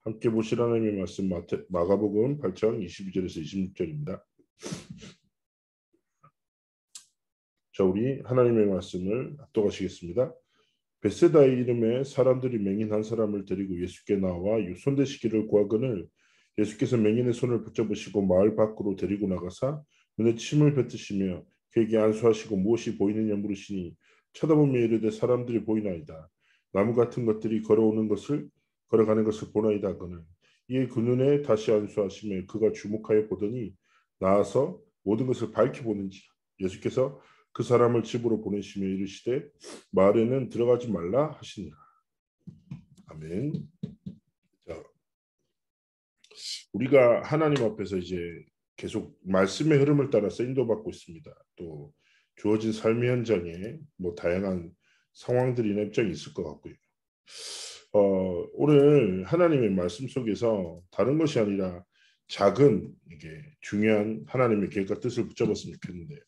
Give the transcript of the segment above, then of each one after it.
함께 보실 하나님의 말씀 마가복음 8장 22절에서 26절입니다. 자, 우리 하나님의 말씀을 합독하시겠습니다. 벳세다의 이름에 사람들이 맹인 한 사람을 데리고 예수께 나와 손대시기를 구하거늘 예수께서 맹인의 손을 붙잡으시고 마을 밖으로 데리고 나가사 눈에 침을 뱉으시며 그에게 안수하시고 무엇이 보이느냐 물으시니 쳐다보며 이르되 사람들이 보이나이다. 나무 같은 것들이 걸어가는 것을 보나이다 하거늘 이에 그 눈에 다시 안수하시며 그가 주목하여 보더니 나아서 모든 것을 밝히 보는지라. 예수께서 그 사람을 집으로 보내시며 이르시되 마을에는 들어가지 말라 하시니라. 아멘. 자, 우리가 하나님 앞에서 이제 계속 말씀의 흐름을 따라서 인도받고 있습니다. 또 주어진 삶의 현장에 다양한 상황들이나 입장이 있을 것 같고요. 오늘 하나님의 말씀 속에서 다른 것이 아니라 작은 이게 중요한 하나님의 계획과 뜻을 붙잡았으면 좋겠는데요.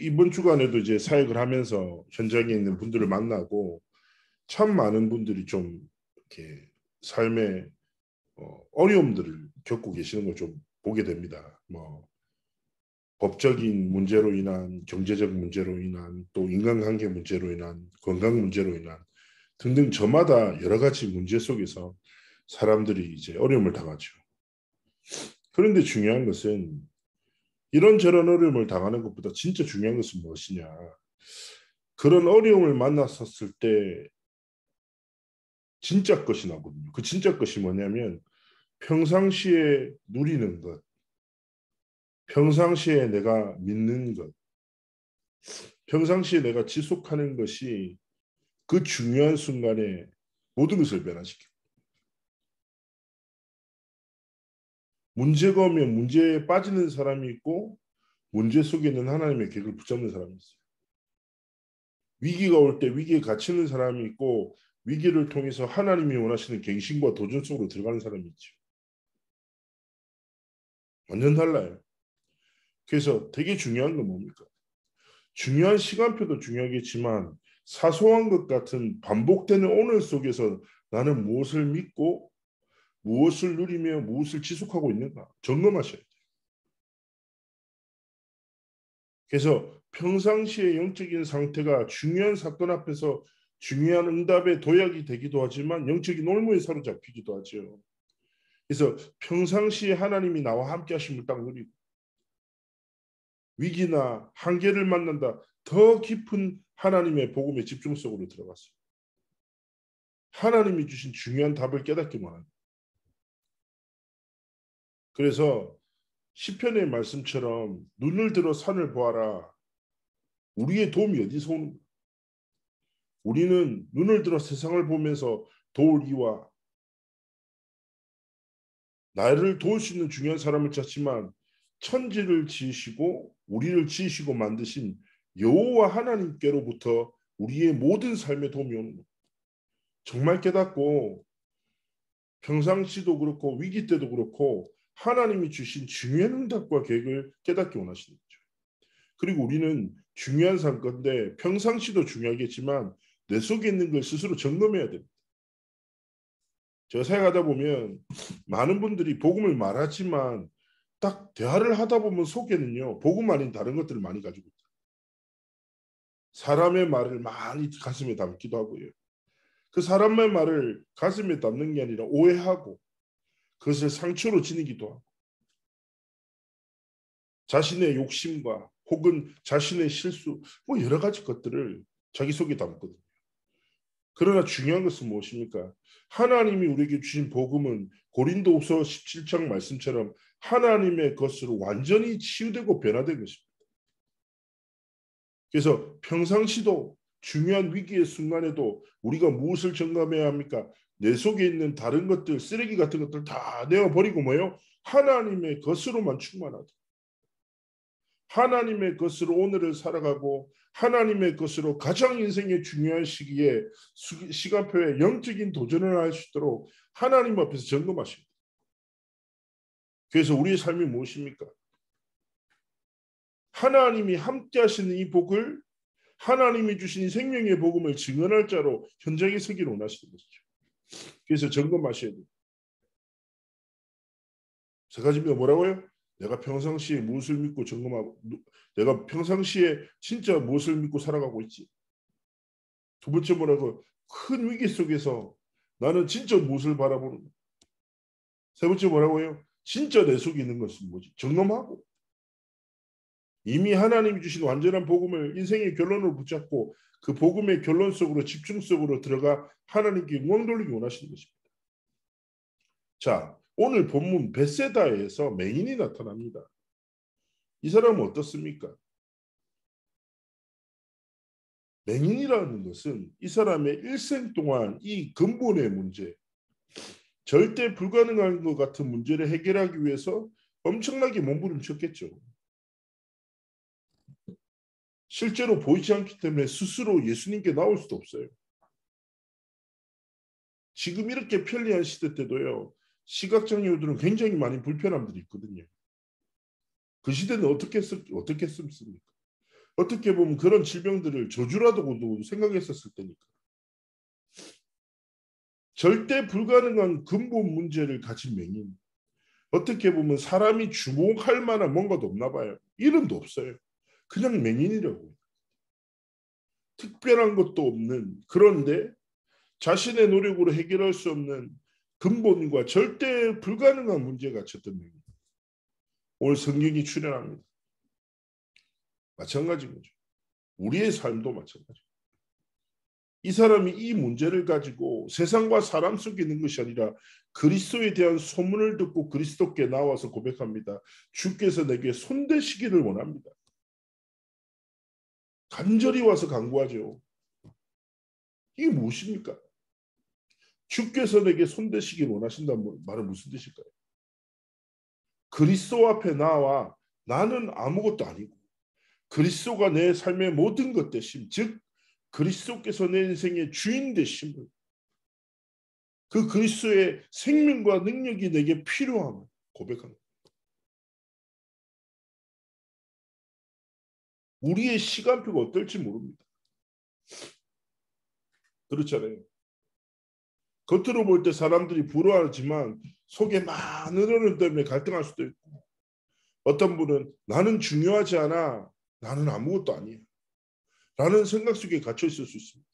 이번 주간에도 이제 사역을 하면서 현장에 있는 분들을 만나고 참 많은 분들이 좀 이렇게 삶의 어려움들을 겪고 계시는 걸 좀 보게 됩니다. 법적인 문제로 인한, 경제적 문제로 인한, 또 인간관계 문제로 인한, 건강 문제로 인한 등등 저마다 여러 가지 문제 속에서 사람들이 이제 어려움을 당하죠. 그런데 중요한 것은 이런저런 어려움을 당하는 것보다 진짜 중요한 것은 무엇이냐. 그런 어려움을 만났었을 때 진짜 것이 나거든요. 그 진짜 것이 뭐냐면 평상시에 누리는 것, 평상시에 내가 믿는 것, 평상시에 내가 지속하는 것이 그 중요한 순간에 모든 것을 변화시킵니다. 문제가 오면 문제에 빠지는 사람이 있고 문제 속에 있는 하나님의 계획을 붙잡는 사람이 있어요. 위기가 올 때 위기에 갇히는 사람이 있고 위기를 통해서 하나님이 원하시는 갱신과 도전 속으로 들어가는 사람이 있죠. 완전 달라요. 그래서 되게 중요한 건 뭡니까? 중요한 시간표도 중요하겠지만 사소한 것 같은 반복되는 오늘 속에서 나는 무엇을 믿고 무엇을 누리며 무엇을 지속하고 있는가 점검하셔야 돼요. 그래서 평상시의 영적인 상태가 중요한 사건 앞에서 중요한 응답의 도약이 되기도 하지만 영적인 올무에 사로잡히기도 하죠. 그래서 평상시에 하나님이 나와 함께 하심을 딱 누리고 위기나 한계를 만난다 더 깊은 하나님의 복음의 집중 속으로 들어갔어요. 하나님이 주신 중요한 답을 깨닫기만 합니다. 그래서 시편의 말씀처럼 눈을 들어 산을 보아라. 우리의 도움이 어디서 오는가? 우리는 눈을 들어 세상을 보면서 도울 이와 나를 도울 수 있는 중요한 사람을 찾지만 천지를 지으시고 우리를 지으시고 만드신 여호와 하나님께로부터 우리의 모든 삶에 도움이 오는 것. 정말 깨닫고 평상시도 그렇고 위기 때도 그렇고 하나님이 주신 중요한 응답과 계획을 깨닫기 원하시는 거죠. 그리고 우리는 중요한 사건인데 평상시도 중요하겠지만 내 속에 있는 걸 스스로 점검해야 됩니다. 제가 사역하다 보면 많은 분들이 복음을 말하지만 딱 대화를 하다 보면 속에는요 복음 아닌 다른 것들을 많이 가지고 있어요. 사람의 말을 많이 가슴에 담기도 하고요. 그 사람의 말을 가슴에 담는 게 아니라 오해하고 그것을 상처로 지니기도 하고 자신의 욕심과 혹은 자신의 실수 여러 가지 것들을 자기 속에 담거든요. 그러나 중요한 것은 무엇입니까? 하나님이 우리에게 주신 복음은 고린도후서 17장 말씀처럼 하나님의 것으로 완전히 치유되고 변화된 것입니다. 그래서 평상시도 중요한 위기의 순간에도 우리가 무엇을 점검해야 합니까? 내 속에 있는 다른 것들, 쓰레기 같은 것들 다 내어버리고 뭐예요? 하나님의 것으로만 충만하다. 하나님의 것으로 오늘을 살아가고 하나님의 것으로 가장 인생의 중요한 시기에 시간표에 영적인 도전을 할 수 있도록 하나님 앞에서 점검하십니다. 그래서 우리의 삶이 무엇입니까? 하나님이 함께 하시는 이 복을 하나님이 주신 이 생명의 복음을 증언할 자로 현장에 서기를 원하시는 것이죠. 그래서 점검하셔야 돼요. 세 가지입니다. 뭐라고요? 내가 평상시에 무엇을 믿고 점검하고, 내가 평상시에 진짜 무엇을 믿고 살아가고 있지. 두 번째 뭐라고? 큰 위기 속에서 나는 진짜 무엇을 바라보는. 세 번째 뭐라고요? 진짜 내 속에 있는 것은 뭐지? 점검하고. 이미 하나님이 주신 완전한 복음을 인생의 결론으로 붙잡고 그 복음의 결론 속으로 집중 속으로 들어가 하나님께 영광 돌리기 원하시는 것입니다. 자, 오늘 본문 벳세다에서 맹인이 나타납니다. 이 사람은 어떻습니까? 맹인이라는 것은 이 사람의 일생 동안 이 근본의 문제, 절대 불가능한 것 같은 문제를 해결하기 위해서 엄청나게 몸부림쳤겠죠. 실제로 보이지 않기 때문에 스스로 예수님께 나올 수도 없어요. 지금 이렇게 편리한 시대 때도요. 시각장애우들은 굉장히 많은 불편함들이 있거든요. 그 시대는 어떻게 했습니까? 어떻게 보면 그런 질병들을 저주라도 생각했었을 때니까. 절대 불가능한 근본 문제를 가진 맹인. 어떻게 보면 사람이 주목할 만한 뭔가도 없나 봐요. 이름도 없어요. 그냥 맹인이라고. 특별한 것도 없는, 그런데 자신의 노력으로 해결할 수 없는 근본과 절대 불가능한 문제가 쳤던 맹인. 오늘 성경이 출연합니다. 마찬가지인 거죠. 우리의 삶도 마찬가지. 이 사람이 이 문제를 가지고 세상과 사람 속에 있는 것이 아니라 그리스도에 대한 소문을 듣고 그리스도께 나와서 고백합니다. 주께서 내게 손대시기를 원합니다. 간절히 와서 간구하죠. 이게 무엇입니까? 주께서 내게 손대시기를 원하신다는 말은 무슨 뜻일까요? 그리스도 앞에 나와 나는 아무것도 아니고 그리스도가 내 삶의 모든 것 되심, 즉 그리스도께서 내 인생의 주인 되심을, 그 그리스도의 생명과 능력이 내게 필요함을 고백합니다. 우리의 시간표가 어떨지 모릅니다. 그렇잖아요. 겉으로 볼 때 사람들이 부러워하지만 속에 많은 어려움 때문에 갈등할 수도 있고, 어떤 분은 나는 중요하지 않아, 나는 아무것도 아니야 라는 생각 속에 갇혀 있을 수 있습니다.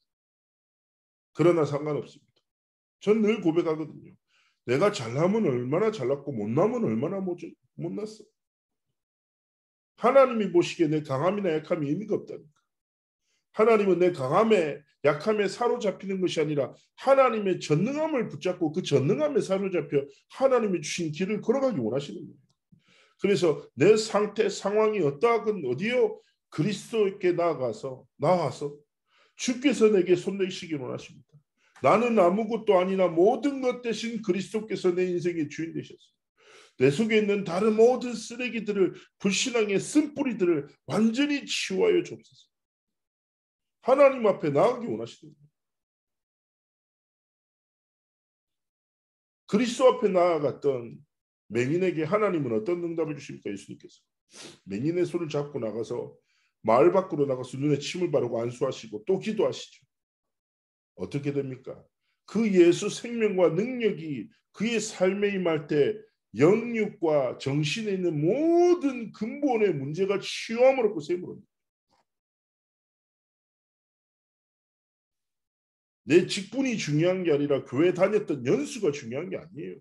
그러나 상관없습니다. 전 늘 고백하거든요. 내가 잘나면 얼마나 잘났고 못나면 얼마나 못났어. 하나님이 보시기에 내 강함이나 약함이 의미가 없다니까. 하나님은 내 강함에 약함에 사로잡히는 것이 아니라 하나님의 전능함을 붙잡고 그 전능함에 사로잡혀 하나님이 주신 길을 걸어가기 원하시는 거예요. 그래서 내 상태 상황이 어떠하건 어디요 그리스도께 나와서 주께서 내게 손대시기 원하십니다. 나는 아무것도 아니나 모든 것 대신 그리스도께서 내 인생의 주인 되셨어요. 내 속에 있는 다른 모든 쓰레기들을, 불신앙의 쓴뿌리들을 완전히 치워요 줍소서. 하나님 앞에 나가기 원하시는 거예요. 그리스도 앞에 나아갔던 맹인에게 하나님은 어떤 응답을 주십니까? 예수님께서 맹인의 손을 잡고 나가서 마을 밖으로 나가서 눈에 침을 바르고 안수하시고 또 기도하시죠. 어떻게 됩니까? 그 예수 생명과 능력이 그의 삶에 임할 때 영육과 정신에 있는 모든 근본의 문제가 치유함을 얻고 셈으로. 내 직분이 중요한 게 아니라 교회 다녔던 연수가 중요한 게 아니에요.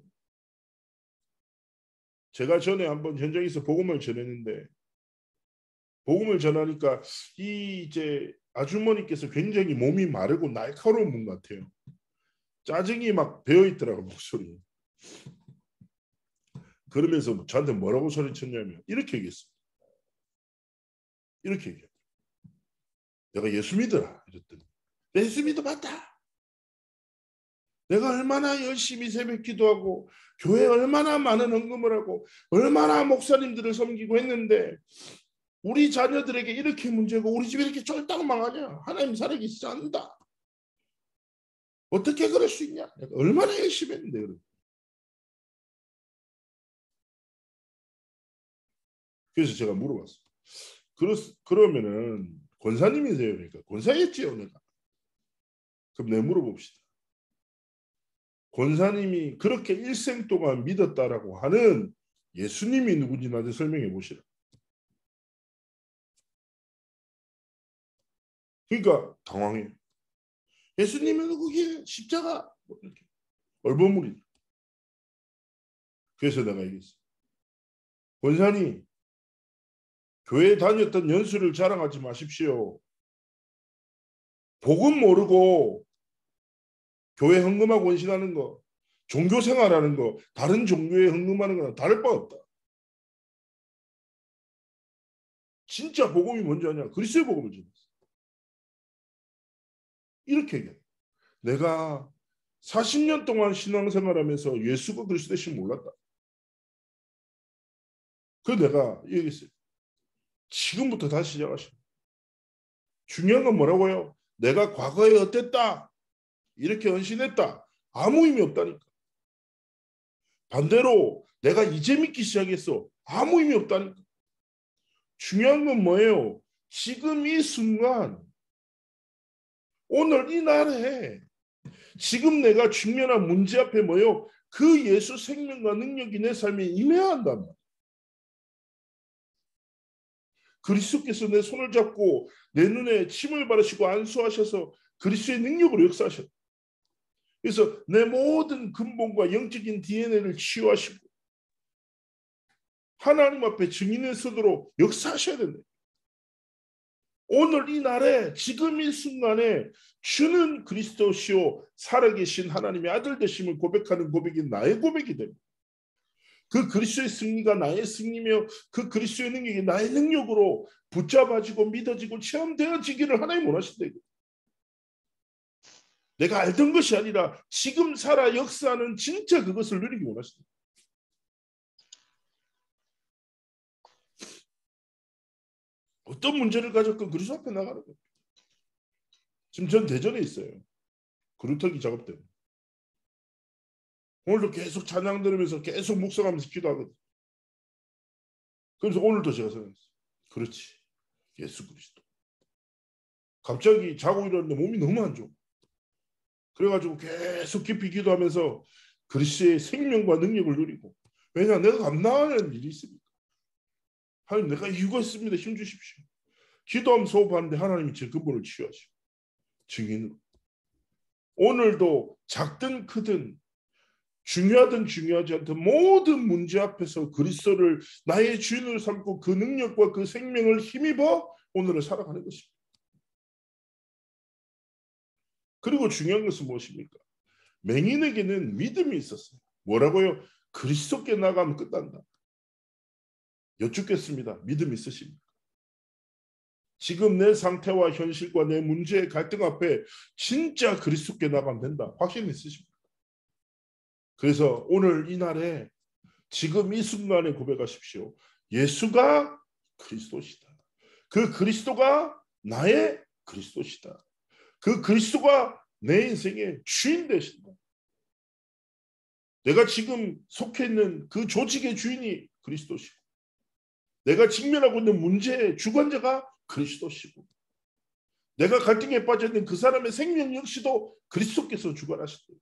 제가 전에 한번 현장에서 복음을 전했는데 복음을 전하니까 이제 아주머니께서 굉장히 몸이 마르고 날카로운 분 같아요. 짜증이 막 배어 있더라고 목소리. 그러면서 저한테 뭐라고 소리쳤냐면 이렇게 얘기했습니다. 이렇게 얘기해요. 내가 예수 믿어라 이랬더니 내 예수 믿어 맞다. 내가 얼마나 열심히 새벽 기도하고 교회에 얼마나 많은 헌금을 하고 얼마나 목사님들을 섬기고 했는데 우리 자녀들에게 이렇게 문제고 우리 집이 이렇게 쫄딱 망하냐. 하나님 살아계시지 않는다. 어떻게 그럴 수 있냐. 얼마나 열심히 했는데. 그래서 제가 물어봤어요. 그러면은 권사님이세요? 그러니까 권사였지요 내가. 그럼 내가 물어봅시다. 권사님이 그렇게 일생 동안 믿었다라고 하는 예수님이 누군지 나한테 설명해 보시라. 그러니까 당황해요. 예수님은 그게 십자가 얼버무리. 그래서 내가 얘기했어. 권사님, 교회 다녔던 연수를 자랑하지 마십시오. 복음 모르고 교회 헌금하고 원신하는 거, 종교 생활하는 거, 다른 종교에 헌금하는 거는 다를 바 없다. 진짜 복음이 뭔지 아냐? 그리스도의 복음을 전했어. 이렇게 얘기해. 내가 40년 동안 신앙생활하면서 예수가 그리스도 되신 몰랐다. 그래서 내가 얘기했어요. 지금부터 다시 시작하시오. 중요한 건 뭐라고요? 내가 과거에 어땠다. 이렇게 헌신했다. 아무 의미 없다니까. 반대로 내가 이제 믿기 시작했어. 아무 의미 없다니까. 중요한 건 뭐예요? 지금 이 순간, 오늘 이 날에 지금 내가 직면한 문제 앞에 뭐예요? 그 예수 생명과 능력이 내 삶에 임해야 한단 말이에요. 그리스도께서 내 손을 잡고 내 눈에 침을 바르시고 안수하셔서 그리스도의 능력으로 역사하셨다. 그래서 내 모든 근본과 영적인 DNA를 치유하시고 하나님 앞에 증인의 서도록 역사하셔야 된다. 오늘 이 날에 지금 이 순간에 주는 그리스도시요 살아계신 하나님의 아들 되심을 고백하는 고백이 나의 고백이 됩니다. 그 그리스도의 승리가 나의 승리며 그 그리스도의 능력이 나의 능력으로 붙잡아지고 믿어지고 체험되어지기를 하나님 원하신다. 내가 알던 것이 아니라 지금 살아 역사하는 진짜 그것을 누리기 원하신다. 어떤 문제를 가졌건 그리스도 앞에 나가는 거예요. 지금 전 대전에 있어요. 그루터기 작업 때문에. 오늘도 계속 찬양 들으면서 계속 묵상하면서 기도하거든요. 그래서 오늘도 제가 생각했어요. 그렇지. 예수 그리스도. 갑자기 자고 일어났는데 몸이 너무 안 좋아. 그래가지고 계속 깊이 기도하면서 그리스도의 생명과 능력을 누리고. 왜냐 내가 감당하는 일이 있습니다. 하나님 내가 이유가 있습니다. 힘 주십시오. 기도하면서 호흡하는데 하나님이 제 근본을 치유하시고 증인으로. 오늘도 작든 크든 중요하든 중요하지 않든 모든 문제 앞에서 그리스도를 나의 주인으로 삼고 그 능력과 그 생명을 힘입어 오늘을 살아가는 것입니다. 그리고 중요한 것은 무엇입니까? 맹인에게는 믿음이 있었어요. 뭐라고요? 그리스도께 나가면 끝난다. 여쭙겠습니다. 믿음 있으십니까? 지금 내 상태와 현실과 내 문제의 갈등 앞에 진짜 그리스도께 나가면 된다. 확신 있으십니까? 그래서 오늘 이 날에 지금 이 순간에 고백하십시오. 예수가 그리스도시다. 그 그리스도가 나의 그리스도시다. 그 그리스도가 내 인생의 주인 되신다. 내가 지금 속해 있는 그 조직의 주인이 그리스도시고 내가 직면하고 있는 문제의 주관자가 그리스도시고 내가 갈등에 빠져있는 그 사람의 생명 역시도 그리스도께서 주관하시다.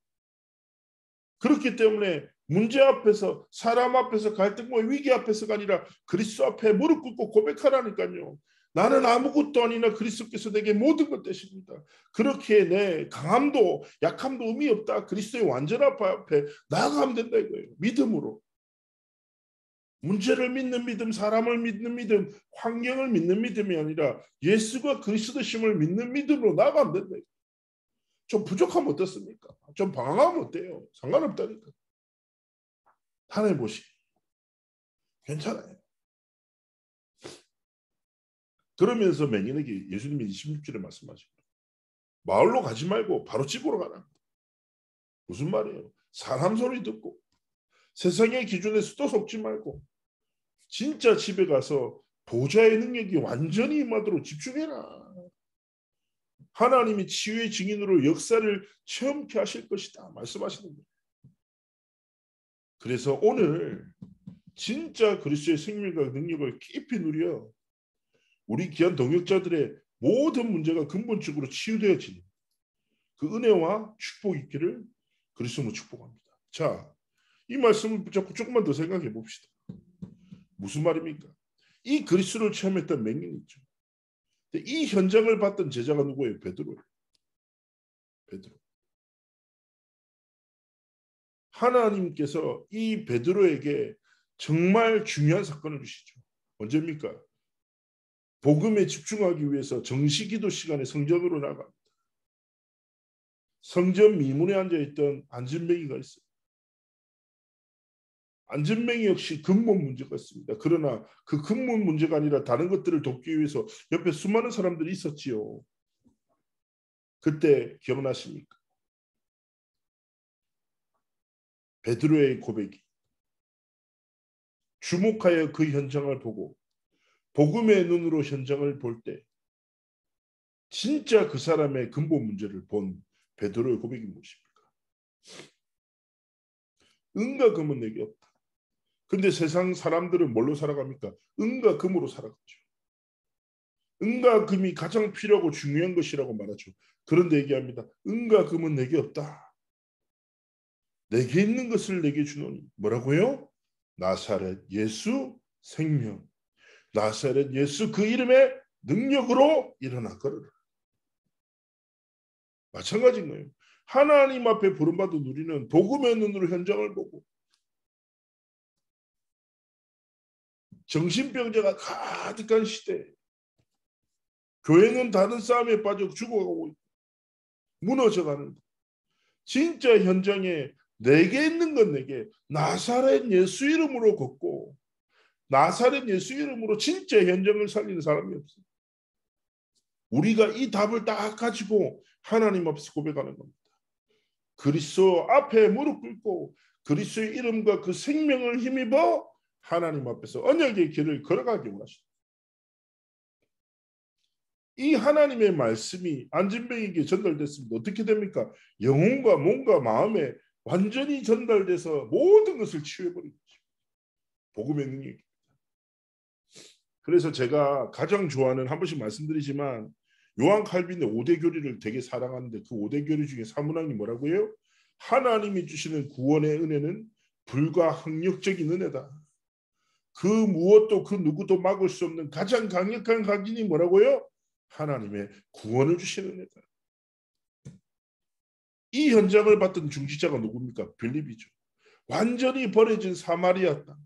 그렇기 때문에 문제 앞에서 사람 앞에서 갈등과 위기 앞에서가 아니라 그리스도 앞에 무릎 꿇고 고백하라니까요. 나는 아무것도 아니나 그리스도께서 내게 모든 것 되십니다. 그렇게 내 강함도 약함도 의미 없다. 그리스도의 완전한 앞에 나아가면 된다 이거예요. 믿음으로. 문제를 믿는 믿음, 사람을 믿는 믿음, 환경을 믿는 믿음이 아니라 예수가 그리스도심을 믿는 믿음으로 나아가면 된다. 좀 부족하면 어떻습니까? 좀 방황하면 어때요? 상관없다니까. 하나님 보시. 괜찮아요. 그러면서 맹인에게 예수님이 26절에 말씀하시고 마을로 가지 말고 바로 집으로 가라. 무슨 말이에요? 사람 소리 듣고 세상의 기준에 수도 속지 말고 진짜 집에 가서 보좌의 능력이 완전히 임하도록 집중해라. 하나님이 치유의 증인으로 역사를 체험케 하실 것이다. 말씀하시는 거예요. 그래서 오늘 진짜 그리스도의 생명과 능력을 깊이 누려 우리 귀한 동역자들의 모든 문제가 근본적으로 치유되어지는 그 은혜와 축복이 있기를 그리스도로 축복합니다. 자, 이 말씀을 붙잡고 조금만 더 생각해 봅시다. 무슨 말입니까? 이 그리스도를 체험했던 맹인이 있죠. 이 현장을 봤던 제자가 누구예요? 베드로예요. 베드로. 하나님께서 이 베드로에게 정말 중요한 사건을 주시죠. 언제입니까? 복음에 집중하기 위해서 정시기도 시간에 성전으로 나갑니다. 성전 미문에 앉아있던 안진뱅이가 있어요. 안진뱅이 역시 근본 문제가 있습니다. 그러나 그 근본 문제가 아니라 다른 것들을 돕기 위해서 옆에 수많은 사람들이 있었지요. 그때 기억나십니까? 베드로의 고백이 주목하여 그 현장을 보고 복음의 눈으로 현장을 볼 때 진짜 그 사람의 근본 문제를 본 베드로의 고백이 무엇입니까? 은과 금은 내게 없다. 근데 세상 사람들은 뭘로 살아갑니까? 은과 금으로 살아가죠. 은과 금이 가장 필요하고 중요한 것이라고 말하죠. 그런데 얘기합니다. 은과 금은 내게 없다. 내게 있는 것을 내게 주노니. 뭐라고요? 나사렛 예수 생명. 나사렛 예수 그 이름의 능력으로 일어나 걸으라. 마찬가지인 거예요. 하나님 앞에 부름받은 우리는 복음의 눈으로 현장을 보고 정신병자가 가득한 시대에 교회는 다른 싸움에 빠져 죽어가고 무너져가는 진짜 현장에 내게 있는 건 내게 나사렛 예수 이름으로 걷고 나사렛 예수 이름으로 진짜 현장을 살리는 사람이 없어요. 우리가 이 답을 딱 가지고 하나님 앞에서 고백하는 겁니다. 그리스도 앞에 무릎 꿇고 그리스도의 이름과 그 생명을 힘입어 하나님 앞에서 언약의 길을 걸어가기 원하십니다. 이 하나님의 말씀이 안진뱅이에게 전달됐습니다. 어떻게 됩니까? 영혼과 몸과 마음에 완전히 전달돼서 모든 것을 치유해버린 것입니다. 복음의 능력입니다. 그래서 제가 가장 좋아하는, 한 번씩 말씀드리지만 요한 칼빈의 5대 교리를 되게 사랑하는데 그 5대 교리 중에 사문항이 뭐라고요? 하나님이 주시는 구원의 은혜는 불가항력적인 은혜다. 그 무엇도 그 누구도 막을 수 없는 가장 강력한 각인이 뭐라고요? 하나님의 구원을 주시는 은혜다. 이 현장을 봤던 중지자가 누굽니까? 빌립이죠. 완전히 버려진 사마리아 땅.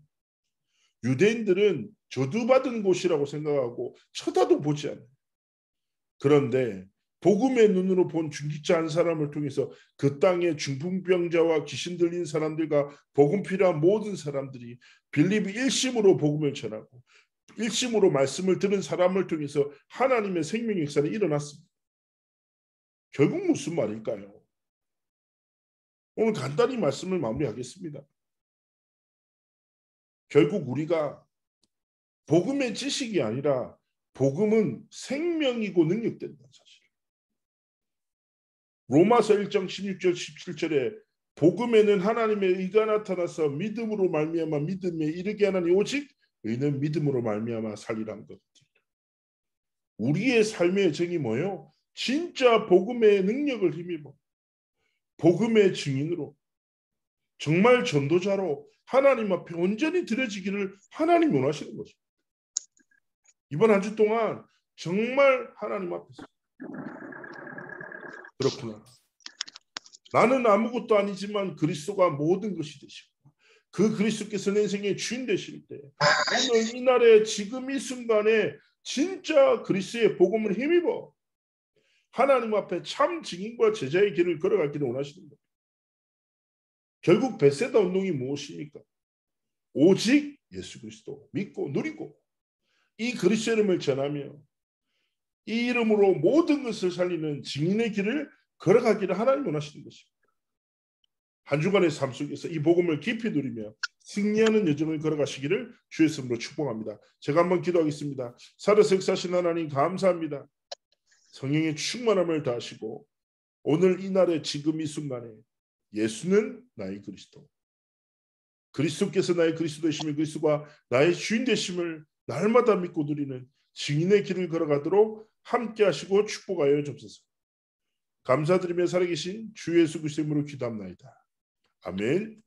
유대인들은 저주받은 곳이라고 생각하고 쳐다도 보지 않아요. 그런데 복음의 눈으로 본 중지자 한 사람을 통해서 그 땅의 중풍병자와 귀신 들린 사람들과 복음 필요한 모든 사람들이 빌립이 일심으로 복음을 전하고 일심으로 말씀을 들은 사람을 통해서 하나님의 생명 역사는 일어났습니다. 결국 무슨 말일까요? 오늘 간단히 말씀을 마무리하겠습니다. 결국 우리가 복음의 지식이 아니라 복음은 생명이고 능력된다는 사실. 로마서 1장 16절 17절에 복음에는 하나님의 의가 나타나서 믿음으로 말미암아 믿음에 이르게 하나니 오직 의는 믿음으로 말미암아 살리라는 것. 우리의 삶의 정이 뭐예요? 진짜 복음의 능력을 힘입어 복음의 증인으로 정말 전도자로 하나님 앞에 온전히 드려지기를 하나님 원하시는 거죠. 이번 한 주 동안 정말 하나님 앞에서 그렇구나. 나는 아무것도 아니지만 그리스도가 모든 것이 되시고 그 그리스도께서 내 인생의 주인 되실 때 오늘 이날에 지금 이 순간에 진짜 그리스도의 복음을 힘입어 하나님 앞에 참 증인과 제자의 길을 걸어가기를 원하시는 거예요. 결국 베세다 운동이 무엇입니까? 오직 예수 그리스도 믿고 누리고 이 그리스도 이름을 전하며 이 이름으로 모든 것을 살리는 증인의 길을 걸어가기를 하나님 원하시는 것입니다. 한 주간의 삶 속에서 이 복음을 깊이 누리며 승리하는 여정을 걸어가시기를 주의 이름으로 축복합니다. 제가 한번 기도하겠습니다. 살아서 역사하신 하나님 감사합니다. 성령의 충만함을 다하시고 오늘 이날에 지금 이 순간에 예수는 나의 그리스도 그리스도께서 나의 그리스도 되시며 그리스도가 나의 주인 되심을 날마다 믿고 누리는 증인의 길을 걸어가도록 함께 하시고 축복하여 주옵소서. 감사드리며 살아계신 주 예수 그리스도의 이름으로 기도합나이다. 아멘.